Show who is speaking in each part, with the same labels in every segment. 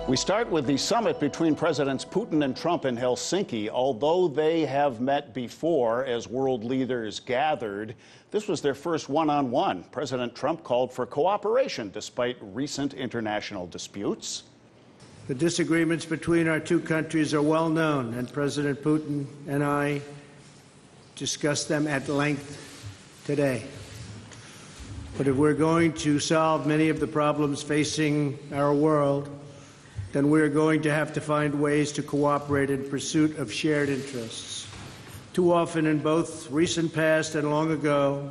Speaker 1: We start with the summit between Presidents Putin and Trump in Helsinki. Although they have met before as world leaders gathered, this was their first one-on-one. President Trump called for cooperation despite recent international disputes.
Speaker 2: The disagreements between our two countries are well known, and President Putin and I discussed them at length today. But if we're going to solve many of the problems facing our world, then we're going to have to find ways to cooperate in pursuit of shared interests. Too often in both recent past and long ago,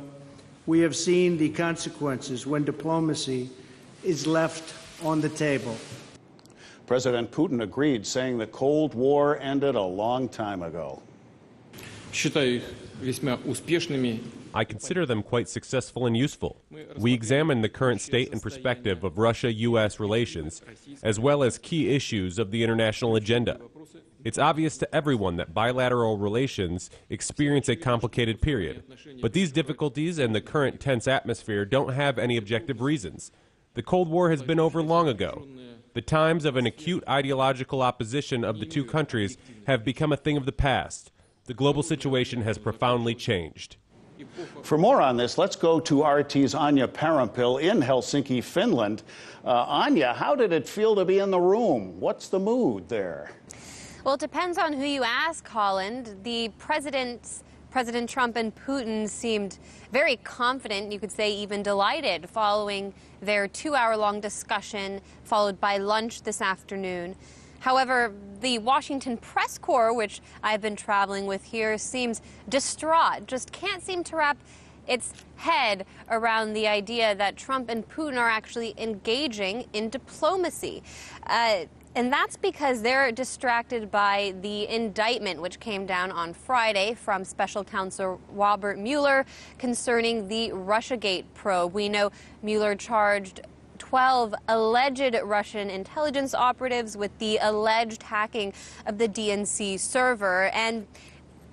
Speaker 2: we have seen the consequences when diplomacy is left on the table.
Speaker 1: President Putin agreed, saying the Cold War ended a long time ago.
Speaker 3: I consider them quite successful and useful. We examine the current state and perspective of Russia-U.S. relations, as well as key issues of the international agenda. It's obvious to everyone that bilateral relations experience a complicated period, but these difficulties and the current tense atmosphere don't have any objective reasons. The Cold War has been over long ago. The times of an acute ideological opposition of the two countries have become a thing of the past. The global situation has profoundly changed.
Speaker 1: For more on this, let's go to RT's Anya Parampil in Helsinki, Finland. Anya, how did it feel to be in the room? What's the mood there?
Speaker 4: Well, it depends on who you ask, Holland. The President Trump and Putin seemed very confident, you could say even delighted, following their 2-hour-long discussion, followed by lunch this afternoon. However, the Washington press corps, which I've been traveling with here, seems distraught, just can't seem to wrap its head around the idea that Trump and Putin are actually engaging in diplomacy. And that's because they're distracted by the indictment, which came down on Friday from Special Counsel Robert Mueller concerning the Russiagate probe. We know Mueller charged 12 alleged Russian intelligence operatives with the alleged hacking of the DNC server. And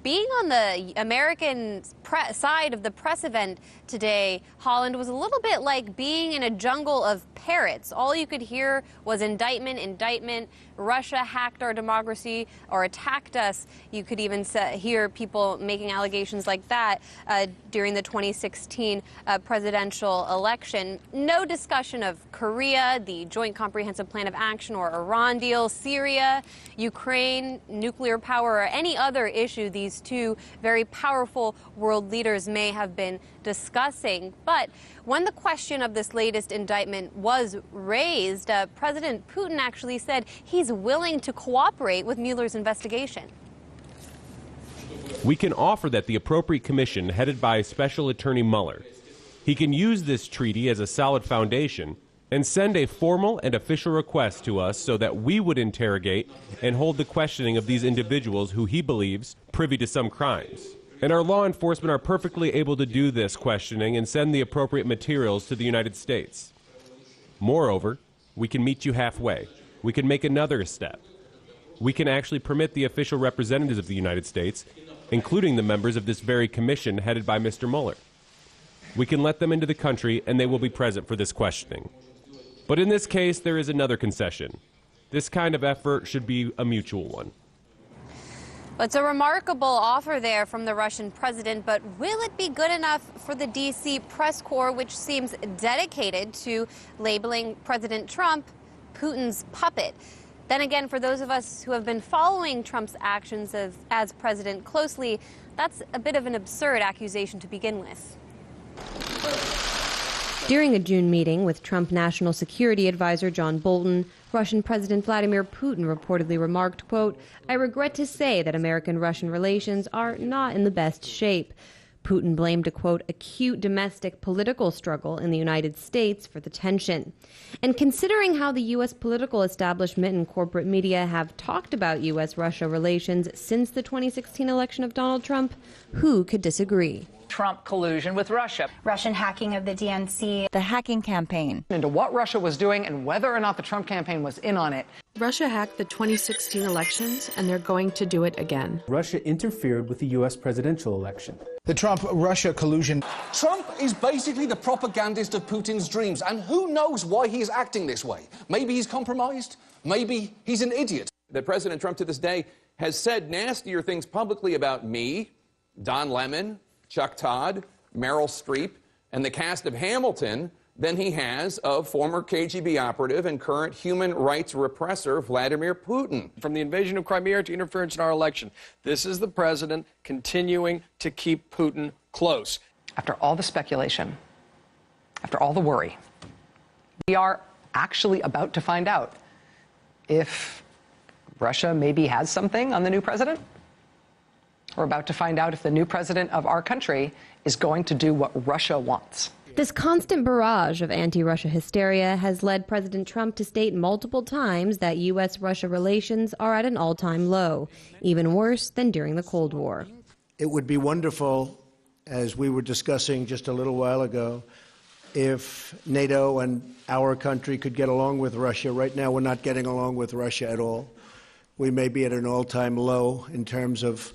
Speaker 4: being on the American side of the press event today, Holland, was a little bit like being in a jungle of parrots. All you could hear was indictment, indictment. Russia hacked our democracy or attacked us. You could even hear people making allegations like that during the 2016 presidential election. No discussion of Korea, the Joint Comprehensive Plan of Action or Iran deal, Syria, Ukraine, nuclear power, or any other issue these two very powerful world leaders may have been discussing. But when the question of this latest indictment was raised, President Putin actually said he's willing to cooperate with Mueller's investigation.
Speaker 3: We can offer that the appropriate commission headed by Special Attorney Mueller, he can use this treaty as a solid foundation and send a formal and official request to us so that we would interrogate and hold the questioning of these individuals who he believes privy to some crimes. And our law enforcement are perfectly able to do this questioning and send the appropriate materials to the United States. Moreover, we can meet you halfway. We can make another step. We can actually permit the official representatives of the United States, including the members of this very commission headed by Mr. Mueller. We can let them into the country and they will be present for this questioning. But in this case, there is another concession. This kind of effort should be a mutual one.
Speaker 4: It's a remarkable offer there from the Russian president, but will it be good enough for the D.C. press corps, which seems dedicated to labeling President Trump Putin's puppet? Then again, for those of us who have been following Trump's actions as president closely, that's a bit of an absurd accusation to begin with.
Speaker 5: During a June meeting with Trump National Security Advisor John Bolton, Russian President Vladimir Putin reportedly remarked, quote, "I regret to say that American-Russian relations are not in the best shape." Putin blamed a, quote, "acute domestic political struggle in the United States for the tension." And considering how the U.S. political establishment and corporate media have talked about U.S.-Russia relations since the 2016 election of Donald Trump, who could disagree?
Speaker 6: Trump collusion with Russia.
Speaker 7: Russian hacking of the DNC.
Speaker 8: The hacking campaign.
Speaker 6: Into what Russia was doing and whether or not the Trump campaign was in on it.
Speaker 7: Russia hacked the 2016 elections, and they're going to do it again.
Speaker 8: Russia interfered with the U.S. presidential election.
Speaker 9: The Trump-Russia collusion.
Speaker 10: Trump is basically the propagandist of Putin's dreams, and who knows why he's acting this way? Maybe he's compromised. Maybe he's an idiot.
Speaker 11: That President Trump to this day has said nastier things publicly about me, Don Lemon, Chuck Todd, Meryl Streep, and the cast of Hamilton than he has of former KGB operative and current human rights repressor Vladimir Putin.
Speaker 12: From the invasion of Crimea to interference in our election, this is the president continuing to keep Putin close.
Speaker 6: After all the speculation, after all the worry, we are actually about to find out if Russia maybe has something on the new president. We're about to find out if the new president of our country is going to do what Russia wants.
Speaker 5: This constant barrage of anti-Russia hysteria has led President Trump to state multiple times that U.S.-Russia relations are at an all-time low, even worse than during the Cold War.
Speaker 2: It would be wonderful, as we were discussing just a little while ago, if NATO and our country could get along with Russia. Right now, we're not getting along with Russia at all. We may be at an all-time low in terms of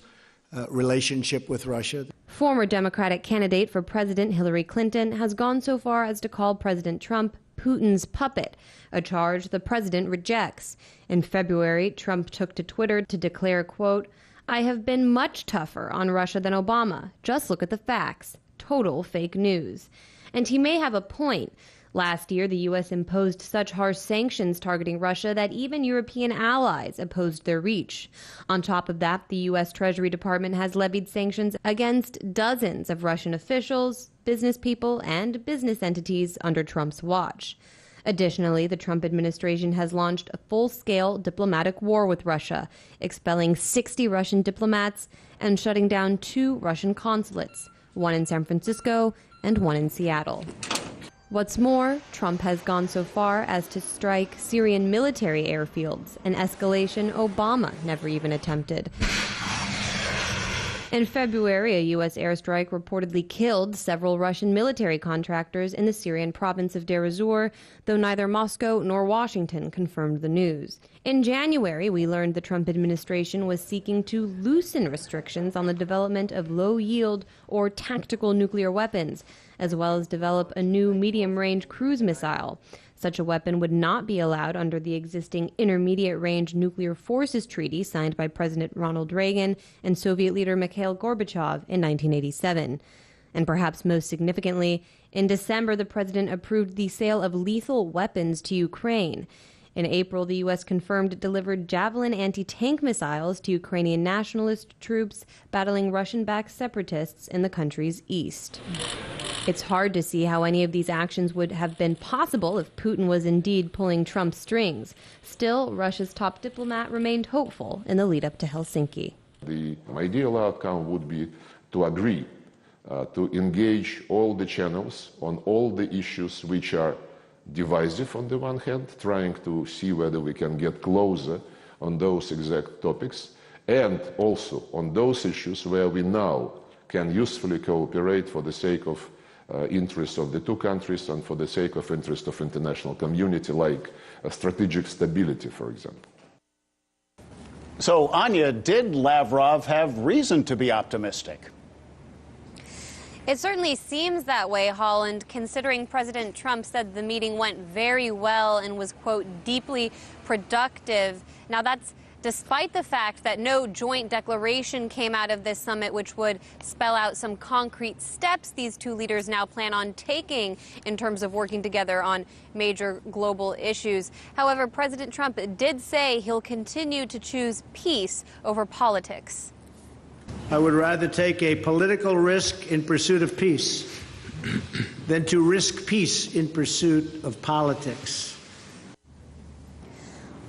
Speaker 2: relationship with Russia.
Speaker 5: Former Democratic candidate for president Hillary Clinton has gone so far as to call President Trump Putin's puppet, a charge the president rejects. In February, Trump took to Twitter to declare, quote, "I have been much tougher on Russia than Obama. Just look at the facts. Total fake news." And he may have a point. Last year, the U.S. imposed such harsh sanctions targeting Russia that even European allies opposed their reach. On top of that, the U.S. Treasury Department has levied sanctions against dozens of Russian officials, business people, and business entities under Trump's watch. Additionally, the Trump administration has launched a full-scale diplomatic war with Russia, expelling 60 Russian diplomats and shutting down 2 Russian consulates, one in San Francisco and one in Seattle. What's more, Trump has gone so far as to strike Syrian military airfields, an escalation Obama never even attempted. In February, a U.S. airstrike reportedly killed several Russian military contractors in the Syrian province of Deir ez-Zor, though neither Moscow nor Washington confirmed the news. In January, we learned the Trump administration was seeking to loosen restrictions on the development of low-yield or tactical nuclear weapons, as well as develop a new medium-range cruise missile. Such a weapon would not be allowed under the existing Intermediate-Range Nuclear Forces Treaty signed by President Ronald Reagan and Soviet leader Mikhail Gorbachev in 1987. And perhaps most significantly, in December, the president approved the sale of lethal weapons to Ukraine. In April, the U.S. confirmed it delivered Javelin anti-tank missiles to Ukrainian nationalist troops battling Russian-backed separatists in the country's east. It's hard to see how any of these actions would have been possible if Putin was indeed pulling Trump's strings. Still, Russia's top diplomat remained hopeful in the lead-up to Helsinki.
Speaker 13: The ideal outcome would be to agree to engage all the channels on all the issues which are divisive on the one hand, trying to see whether we can get closer on those exact topics, and also on those issues where we now can usefully cooperate for the sake of interests of the two countries and for the sake of interest of international community, like strategic stability, for example.
Speaker 1: So, Anya, did Lavrov have reason to be optimistic?
Speaker 4: It certainly seems that way, Holland, considering President Trump said the meeting went very well and was, quote, deeply productive. Now, that's despite the fact that no joint declaration came out of this summit, which would spell out some concrete steps these two leaders now plan on taking in terms of working together on major global issues. However, President Trump did say he'll continue to choose peace over politics.
Speaker 2: I would rather take a political risk in pursuit of peace than to risk peace in pursuit of politics.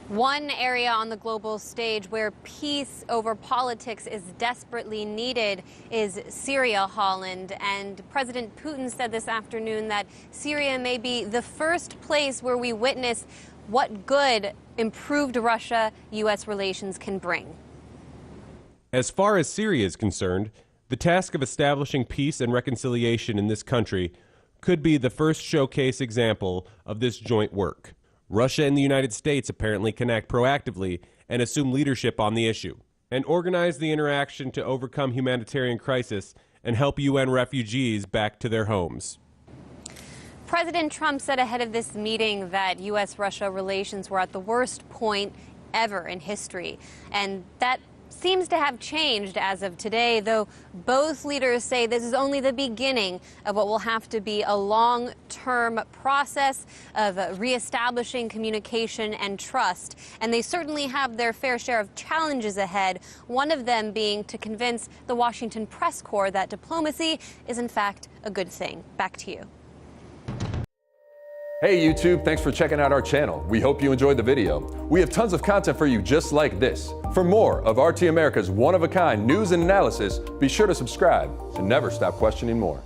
Speaker 4: One area on the global stage where peace over politics is desperately needed is Syria, Holland. And President Putin said this afternoon that Syria may be the first place where we witness what good improved Russia-U.S. relations can bring.
Speaker 3: As far as Syria is concerned, the task of establishing peace and reconciliation in this country could be the first showcase example of this joint work. Russia and the United States apparently can act proactively and assume leadership on the issue, and organize the interaction to overcome humanitarian crisis and help UN refugees back to their homes.
Speaker 4: President Trump said ahead of this meeting that U.S.-Russia relations were at the worst point ever in history, and that seems to have changed as of today, though both leaders say this is only the beginning of what will have to be a long-term process of reestablishing communication and trust. And they certainly have their fair share of challenges ahead, one of them being to convince the Washington press corps that diplomacy is in fact a good thing. Back to you.
Speaker 14: Hey YouTube, thanks for checking out our channel. We hope you enjoyed the video. We have tons of content for you just like this. For more of RT America's one-of-a-kind news and analysis, be sure to subscribe and never stop questioning more.